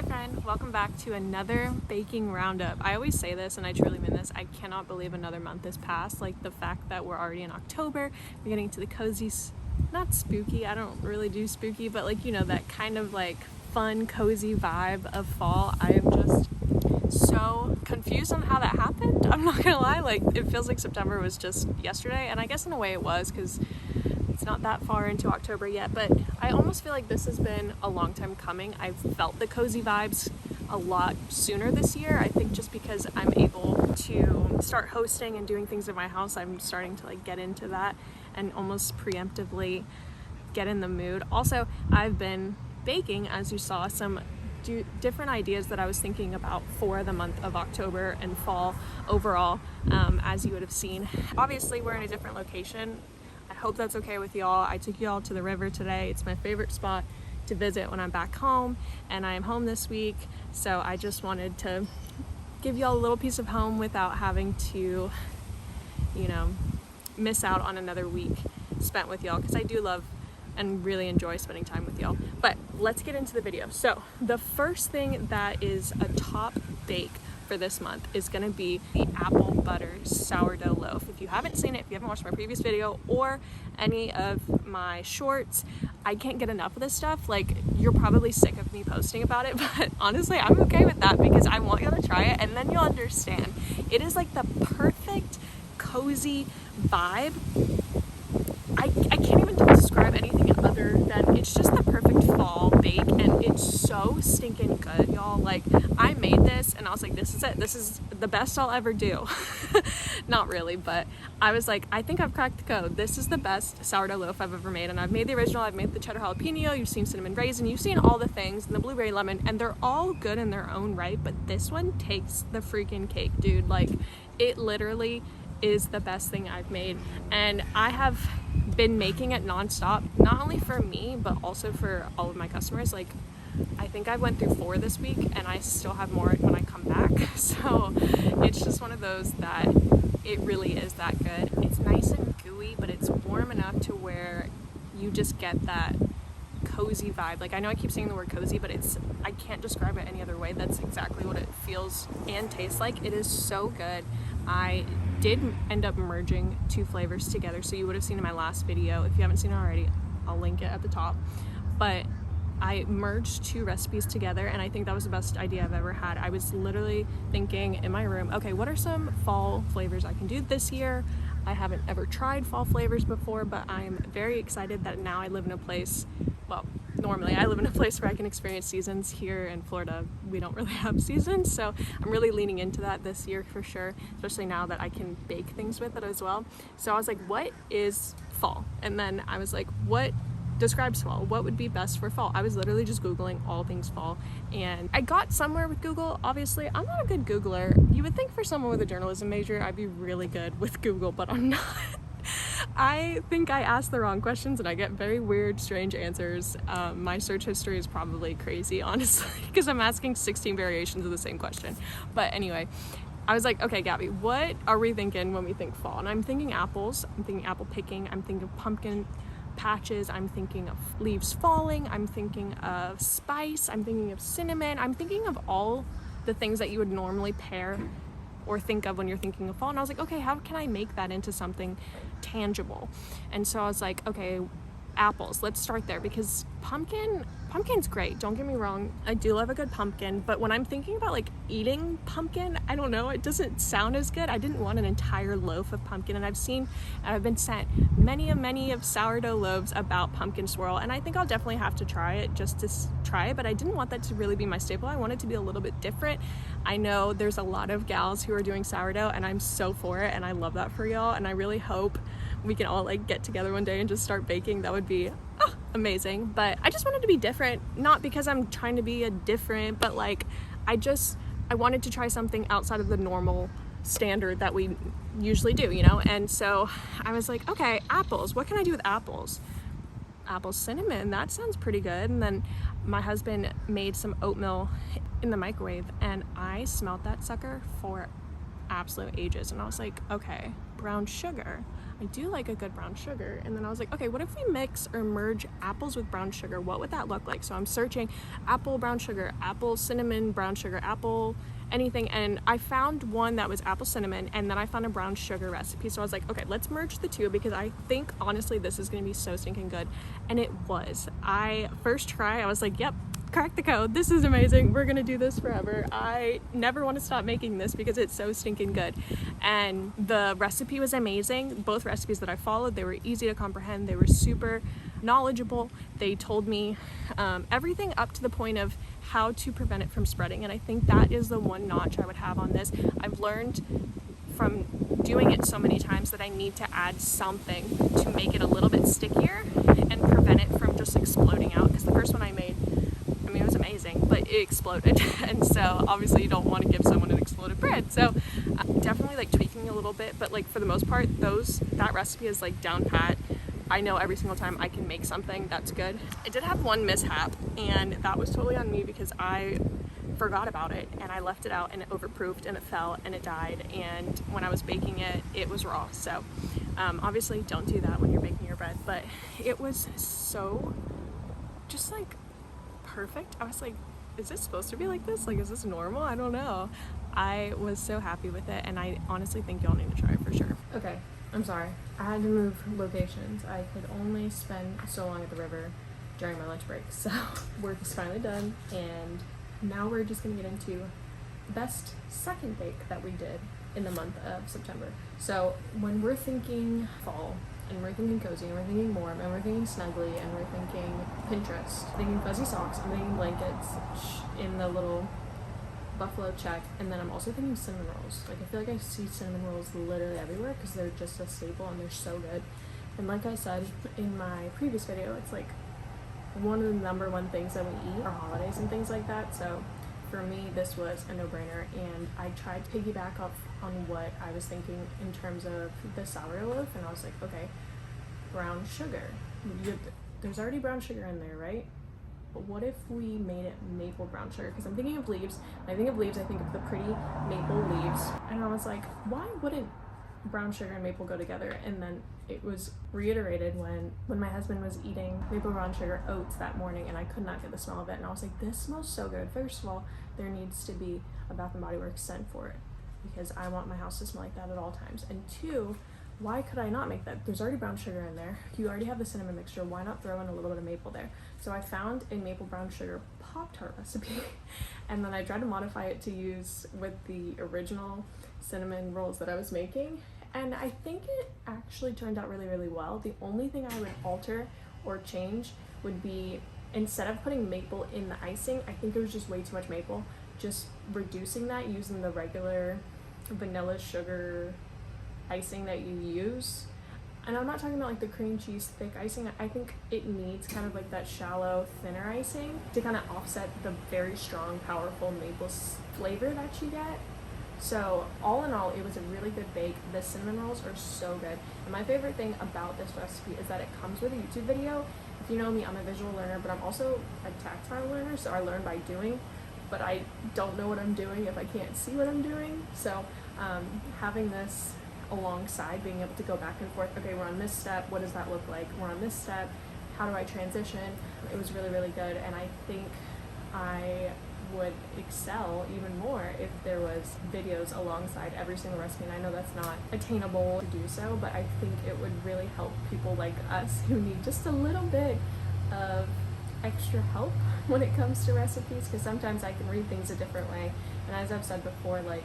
Hi friend, welcome back to another baking roundup. I always say this and I truly mean this. I cannot believe another month has passed. Like the fact that we're already in October, we're getting to the cozy, not spooky, I don't really do spooky, but like, you know, that kind of like fun, cozy vibe of fall. I am just so confused on how that happened. I'm not gonna lie, like it feels like September was just yesterday, and I guess in a way it was because it's not that far into October yet, but I almost feel like this has been a long time coming. I've felt the cozy vibes a lot sooner this year. I think just because I'm able to start hosting and doing things in my house, I'm starting to like get into that and almost preemptively get in the mood. Also, I've been baking, as you saw, some different ideas that I was thinking about for the month of October and fall overall, as you would have seen. Obviously, we're in a different location. I hope that's okay with y'all. I took y'all to the river today. It's my favorite spot to visit when I'm back home, and I am home this week, so I just wanted to give y'all a little piece of home without having to, you know, miss out on another week spent with y'all, because I do love and really enjoy spending time with y'all. But let's get into the video. So the first thing that is a top bake for this month is going to be the apple butter sourdough loaf. If you haven't seen it, if you haven't watched my previous video or any of my shorts, I can't get enough of this stuff. Like, you're probably sick of me posting about it, but honestly, I'm okay with that because I want y'all to try it and then you'll understand. It is like the perfect cozy vibe. I can't even describe anything other than it's just the perfect fall bake, and it's so stinking good, y'all. Like, I made this and I was like, this is it, this is the best I'll ever do. Not really, but I was like, I think I've cracked the code. This is the best sourdough loaf I've ever made, and I've made the original, I've made the cheddar jalapeno, you've seen cinnamon raisin, you've seen all the things, and the blueberry lemon, and they're all good in their own right, but this one takes the freaking cake, dude. Like, it literally is the best thing I've made, and I have been making it nonstop, not only for me but also for all of my customers. Like, I think I went through 4 this week and I still have more when I come back. So it's just one of those that it really is that good. It's nice and gooey, but it's warm enough to where you just get that cozy vibe. Like, I know I keep saying the word cozy, but I can't describe it any other way. That's exactly what it feels and tastes like. It is so good. I did end up merging 2 flavors together, so you would have seen in my last video. If you haven't seen it already, I'll link it at the top. But I merged 2 recipes together, and I think that was the best idea I've ever had. I was literally thinking in my room, okay, what are some fall flavors I can do this year? I haven't ever tried fall flavors before, but I'm very excited that now I live in a place, well, normally I live in a place where I can experience seasons. Here in Florida, we don't really have seasons, so I'm really leaning into that this year for sure, especially now that I can bake things with it as well. So I was like, what is fall? And then I was like, what describes fall? What would be best for fall? I was literally just Googling all things fall, and I got somewhere with Google. Obviously, I'm not a good Googler. You would think for someone with a journalism major, I'd be really good with Google, but I'm not. I think I ask the wrong questions and I get very weird, strange answers. My search history is probably crazy, honestly, because I'm asking 16 variations of the same question. But anyway, I was like, okay, Gabby, what are we thinking when we think fall? And I'm thinking apples, I'm thinking apple picking, I'm thinking of pumpkin patches, I'm thinking of leaves falling, I'm thinking of spice, I'm thinking of cinnamon, I'm thinking of all the things that you would normally pair or think of when you're thinking of fall. And I was like, okay, how can I make that into something tangible? And so I was like, okay, apples, let's start there, because pumpkin's great, don't get me wrong, I do love a good pumpkin, but when I'm thinking about like eating pumpkin, I don't know, it doesn't sound as good. I didn't want an entire loaf of pumpkin, and I've been sent many of sourdough loaves about pumpkin swirl, and I think I'll definitely have to try it just to try it, but I didn't want that to really be my staple. I want it to be a little bit different. I know there's a lot of gals who are doing sourdough, and I'm so for it, and I love that for y'all, and I really hope we can all like get together one day and just start baking. That would be amazing. But I just wanted to be different, not because I'm trying to be a different, but like I wanted to try something outside of the normal standard that we usually do, you know? And so I was like, okay, apples, what can I do with apples? Apple cinnamon, that sounds pretty good. And then my husband made some oatmeal in the microwave, and I smelled that sucker for absolute ages, and I was like, okay, brown sugar. I do like a good brown sugar. And then I was like, okay, what if we mix or merge apples with brown sugar? What would that look like? So I'm searching apple brown sugar, apple cinnamon brown sugar, apple anything, and I found one that was apple cinnamon, and then I found a brown sugar recipe. So I was like, okay, let's merge the two, because I think honestly this is gonna be so stinking good. And it was. First try I was like, yep, crack the code, this is amazing, we're gonna do this forever. I never want to stop making this because it's so stinking good. And the recipe was amazing. Both recipes that I followed, they were easy to comprehend, they were super knowledgeable. They told me everything up to the point of how to prevent it from spreading, and I think that is the one notch I would have on this. I've learned from doing it so many times that I need to add something to make it a little bit stickier and prevent it from just exploding out, because the first one I made, I mean, it was amazing, but it exploded. And so obviously you don't want to give someone an exploded bread. So definitely like tweaking a little bit, but like for the most part, that recipe is like down pat. I know every single time I can make something that's good. I did have one mishap, and that was totally on me because I forgot about it and I left it out and it overproofed and it fell and it died, and when I was baking it, it was raw. So obviously don't do that when you're baking your bread, but it was so just like perfect. I was like, is this supposed to be like this? Like, is this normal? I don't know. I was so happy with it, and I honestly think y'all need to try it for sure. Okay, I'm sorry. I had to move locations. I could only spend so long at the river during my lunch break. So work is finally done, and now we're just gonna get into the best second bake that we did in the month of September. So when we're thinking fall, and we're thinking cozy, and we're thinking warm, and we're thinking snuggly, and we're thinking Pinterest, thinking fuzzy socks, I'm thinking blankets in the little buffalo check, and then I'm also thinking cinnamon rolls. Like, I feel like I see cinnamon rolls literally everywhere because they're just a staple and they're so good. And like I said in my previous video, it's like one of the number one things that we eat are holidays and things like that. So for me, this was a no-brainer, and I tried to piggyback off on what I was thinking in terms of the sourdough loaf, and I was like, okay, brown sugar. There's already brown sugar in there, right? But what if we made it maple brown sugar? Because I'm thinking of leaves. When I think of leaves, I think of the pretty maple leaves. And I was like, why wouldn't brown sugar and maple go together? And then it was reiterated when my husband was eating maple brown sugar oats that morning, and I could not get the smell of it. And I was like, this smells so good. First of all, there needs to be a Bath & Body Works scent for it, because I want my house to smell like that at all times. And two, why could I not make that? There's already brown sugar in there. You already have the cinnamon mixture. Why not throw in a little bit of maple there? So I found a maple brown sugar Pop-Tart recipe, and then I tried to modify it to use with the original cinnamon rolls that I was making, and I think it actually turned out really, really well. The only thing I would alter or change would be, instead of putting maple in the icing, I think it was just way too much maple, just reducing that using the regular vanilla sugar icing that you use. And I'm not talking about like the cream cheese thick icing. I think it needs kind of like that shallow, thinner icing to kind of offset the very strong, powerful maple flavor that you get. So all in all, it was a really good bake. The cinnamon rolls are so good. And my favorite thing about this recipe is that it comes with a YouTube video. If you know me, I'm a visual learner, but I'm also a tactile learner, so I learn by doing. But I don't know what I'm doing if I can't see what I'm doing. So having this alongside, being able to go back and forth, okay, we're on this step, what does that look like? We're on this step, how do I transition? It was really, really good, and I think I would excel even more if there was videos alongside every single recipe. And I know that's not attainable to do so, but I think it would really help people like us who need just a little bit of extra help when it comes to recipes, because sometimes I can read things a different way, and as I've said before, like,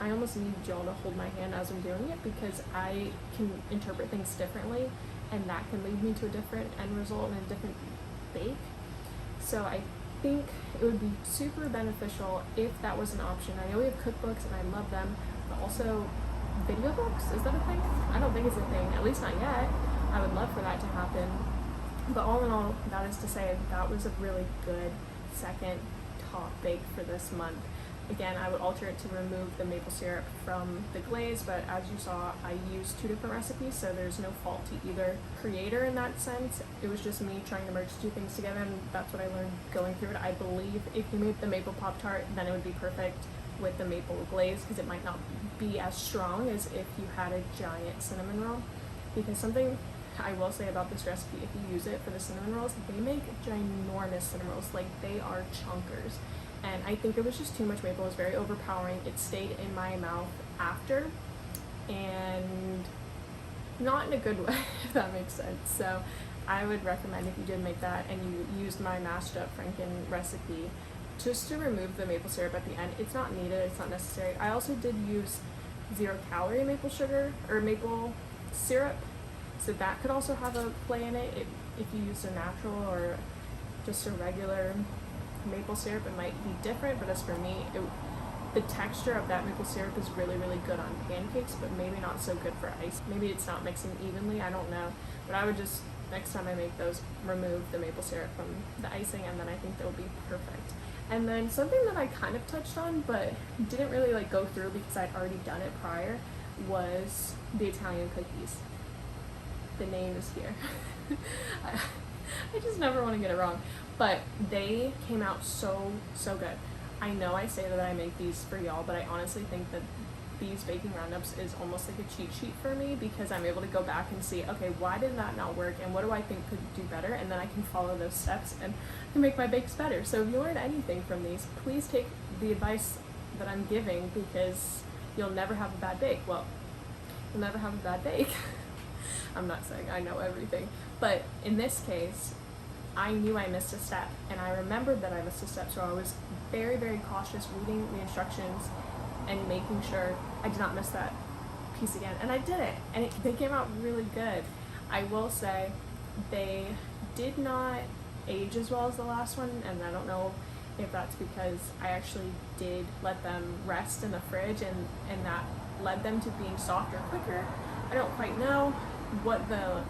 I almost need y'all to hold my hand as I'm doing it, because I can interpret things differently, and that can lead me to a different end result and a different bake. So I think it would be super beneficial if that was an option. I know we have cookbooks and I love them, but also video books, is that a thing? I don't think it's a thing, at least not yet. I would love for that to happen. But all in all, that is to say, that was a really good second top bake for this month. Again, I would alter it to remove the maple syrup from the glaze, but as you saw, I used two different recipes, so there's no fault to either creator in that sense. It was just me trying to merge two things together, and that's what I learned going through it. I believe if you made the maple Pop-Tart, then it would be perfect with the maple glaze, because it might not be as strong as if you had a giant cinnamon roll. because something I will say about this recipe, if you use it for the cinnamon rolls, they make ginormous cinnamon rolls, like they are chunkers. And I think it was just too much maple. It was very overpowering. It stayed in my mouth after, and not in a good way, if that makes sense. So I would recommend, if you did make that and you used my mashed up Franken recipe, just to remove the maple syrup at the end. It's not needed, it's not necessary. I also did use 0-calorie maple sugar or maple syrup, so that could also have a play in it. If you use a natural or just a regular maple syrup, it might be different, but as for me, the texture of that maple syrup is really, really good on pancakes, but maybe not so good for ice. Maybe it's not mixing evenly, I don't know. But I would just, next time I make those, remove the maple syrup from the icing, and then I think they'll be perfect. And then something that I kind of touched on, but didn't really like go through because I'd already done it prior, was the Italian cookies. The name is here. I just never want to get it wrong. But they came out so good. I know I say that I make these for y'all, but I honestly think that these baking roundups is almost like a cheat sheet for me, because I'm able to go back and see, okay, why did that not work and what do I think could do better, and then I can follow those steps and make my bakes better. So if you learn anything from these, please take the advice that I'm giving, because you'll never have a bad bake. Well, you'll never have a bad bake. I'm not saying I know everything, but in this case, I knew I missed a step, and I remembered that I missed a step, so I was very, very cautious reading the instructions and making sure I did not miss that piece again. And I did it, and they came out really good. I will say they did not age as well as the last one, and I don't know if that's because I actually did let them rest in the fridge, and that led them to being softer quicker. I don't quite know what the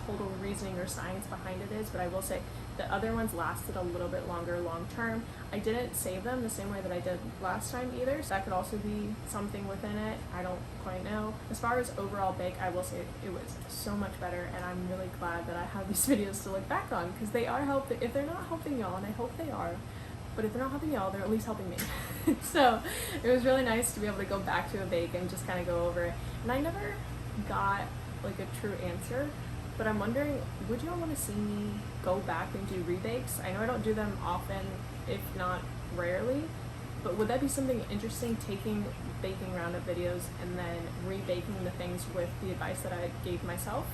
total reasoning or science behind it is, but I will say the other ones lasted a little bit longer long term. I didn't save them the same way that I did last time either, so that could also be something within it. I don't quite know. As far as overall bake, I will say it was so much better, and I'm really glad that I have these videos to look back on, because they are helping. If they're not helping y'all, and I hope they are, but if they're not helping y'all, they're at least helping me. So it was really nice to be able to go back to a bake and just kind of go over it. And I never got like a true answer, but I'm wondering, would y'all want to see me go back and do rebakes? I know I don't do them often, if not rarely, but would that be something interesting, taking baking roundup videos and then rebaking the things with the advice that I gave myself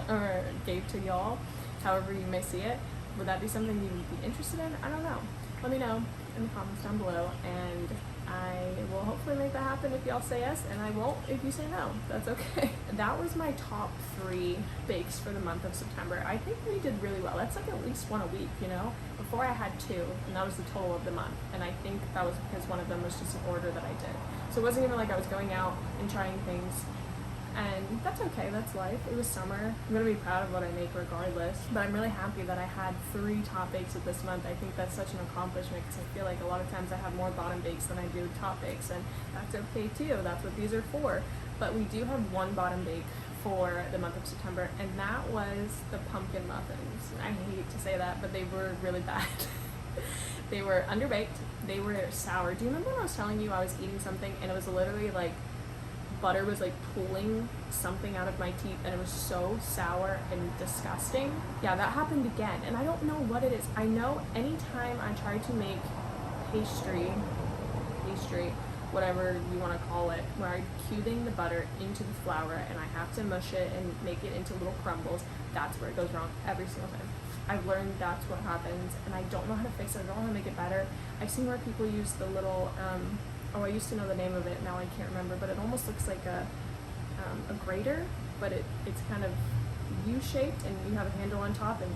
or gave to y'all, however you may see it? Would that be something you would be interested in? I don't know. Let me know in the comments down below, and I will hopefully make that happen if y'all say yes, and I won't if you say no. That's okay. That was my top 3 bakes for the month of September. I think we did really well. That's like at least one a week, you know? Before I had 2, and that was the total of the month. And I think that was because one of them was just an order that I did. So it wasn't even like I was going out and trying things. And that's okay, that's life. It was summer. I'm gonna be proud of what I make regardless, but I'm really happy that I had 3 top bakes of this month. I think that's such an accomplishment, because I feel like a lot of times I have more bottom bakes than I do top bakes, and that's okay too. That's what these are for. But we do have 1 bottom bake for the month of September, and that was the pumpkin muffins. I hate to say that, but they were really bad. They were underbaked, they were sour. Do you remember when I was telling you I was eating something and it was literally like butter was like pulling something out of my teeth, and it was so sour and disgusting? Yeah, that happened again, and I don't know what it is. I know anytime I try to make pastry, whatever you want to call it, where I'm cubing the butter into the flour and I have to mush it and make it into little crumbles, that's where it goes wrong every single time. I've learned that's what happens, and I don't know how to fix it. I don't know how to make it better. I've seen where people use the little I used to know the name of it, now I can't remember, but it almost looks like a grater, but it's kind of U-shaped, and you have a handle on top, and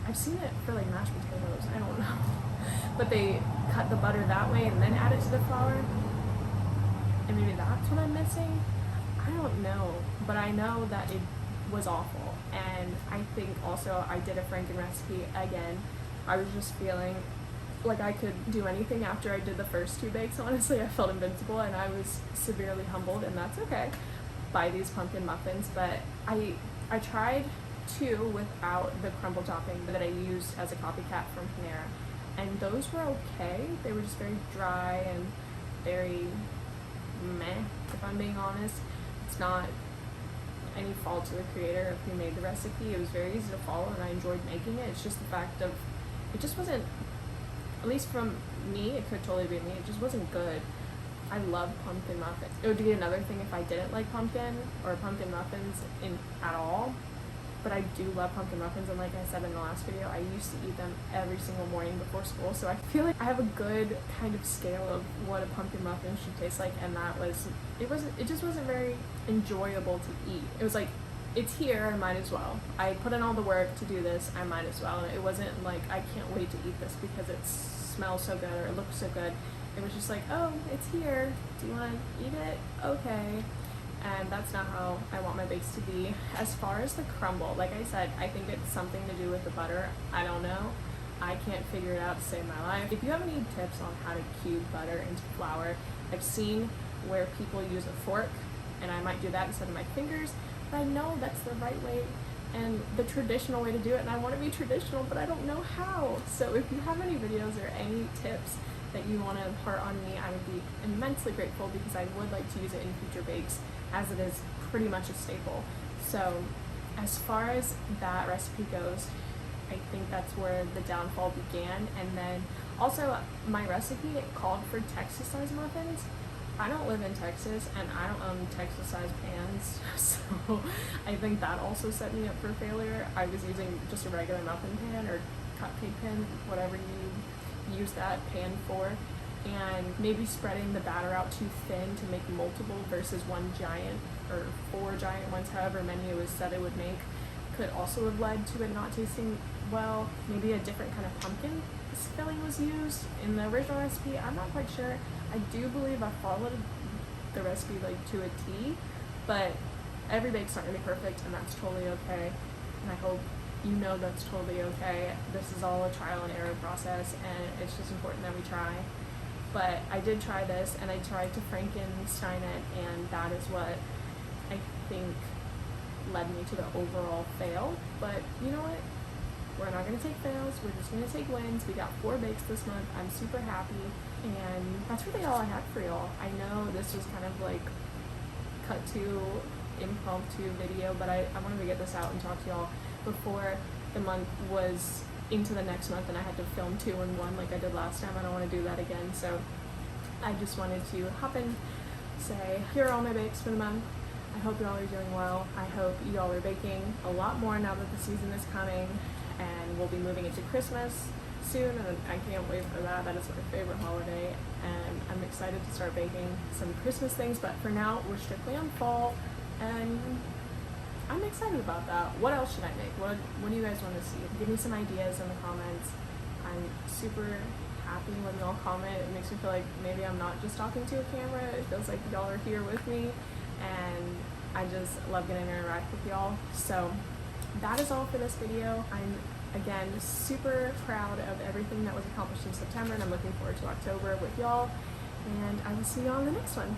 I've seen it for like mashed potatoes, I don't know. But they cut the butter that way and then add it to the flour, and maybe that's what I'm missing? I don't know, but I know that it was awful, and I think also I did a Franken recipe again. I was just feeling like I could do anything after I did the first 2 bakes. Honestly, I felt invincible, and I was severely humbled, and that's okay, by these pumpkin muffins. But I tried 2 without the crumble topping that I used as a copycat from Panera, and those were okay. They were just very dry and very meh, if I'm being honest. It's not any fault to the creator who made the recipe. It was very easy to follow and I enjoyed making it. It's just the fact of, it just wasn't, at least from me, it could totally be me, it just wasn't good. I love pumpkin muffins. It would be another thing if I didn't like pumpkin or pumpkin muffins at all. But I do love pumpkin muffins, and like I said in the last video, I used to eat them every single morning before school, so I feel like I have a good kind of scale of what a pumpkin muffin should taste like, and it just wasn't very enjoyable to eat. It was like, it's here, I might as well. I put in all the work to do this, I might as well. And it wasn't like, I can't wait to eat this because it smells so good or it looks so good. It was just like, oh, it's here, do you want to eat it? Okay. And that's not how I want my bakes to be. As far as the crumble, like I said, I think it's something to do with the butter. I don't know. I can't figure it out to save my life. If you have any tips on how to cube butter into flour, I've seen where people use a fork, and I might do that instead of my fingers, but I know that's the right way and the traditional way to do it, and I want to be traditional, but I don't know how. So if you have any videos or any tips that you want to impart on me, I would be immensely grateful, because I would like to use it in future bakes, as it is pretty much a staple. So as far as that recipe goes, I think that's where the downfall began. And then also my recipe, it called for Texas size muffins. I don't live in Texas and I don't own Texas size pans, so I think that also set me up for failure. I was using just a regular muffin pan or cupcake pan, whatever you use that pan for, and maybe spreading the batter out too thin to make multiple versus one giant or 4 giant ones, however many it was said it would make, could also have led to it not tasting well. Maybe a different kind of pumpkin filling was used in the original recipe. I'm not quite sure. I do believe I followed the recipe like to a T, but every bake's not gonna be perfect, and that's totally okay. And I hope you know that's totally okay. This is all a trial and error process, and it's just important that we try. But I did try this, and I tried to Frankenstein it, and that is what I think led me to the overall fail. But you know what? We're not going to take fails, we're just going to take wins. We got 4 bakes this month. I'm super happy, and that's really all I had for y'all. I know this was kind of like cut to impromptu video, but I wanted to get this out and talk to y'all before the month was into the next month and I had to film 2 in 1 like I did last time. I don't want to do that again, so I just wanted to hop in, say here are all my bakes for the month. I hope y'all are doing well. I hope y'all are baking a lot more now that the season is coming, and we'll be moving into Christmas soon, and I can't wait for that. That is my favorite holiday, and I'm excited to start baking some Christmas things, but for now we're strictly on fall, and I'm excited about that. What else should I make? What do you guys want to see? Give me some ideas in the comments. I'm super happy when y'all comment. It makes me feel like maybe I'm not just talking to a camera. It feels like y'all are here with me, and I just love getting to interact with y'all. So that is all for this video. I'm again super proud of everything that was accomplished in September, and I'm looking forward to October with y'all, and I will see y'all in the next one.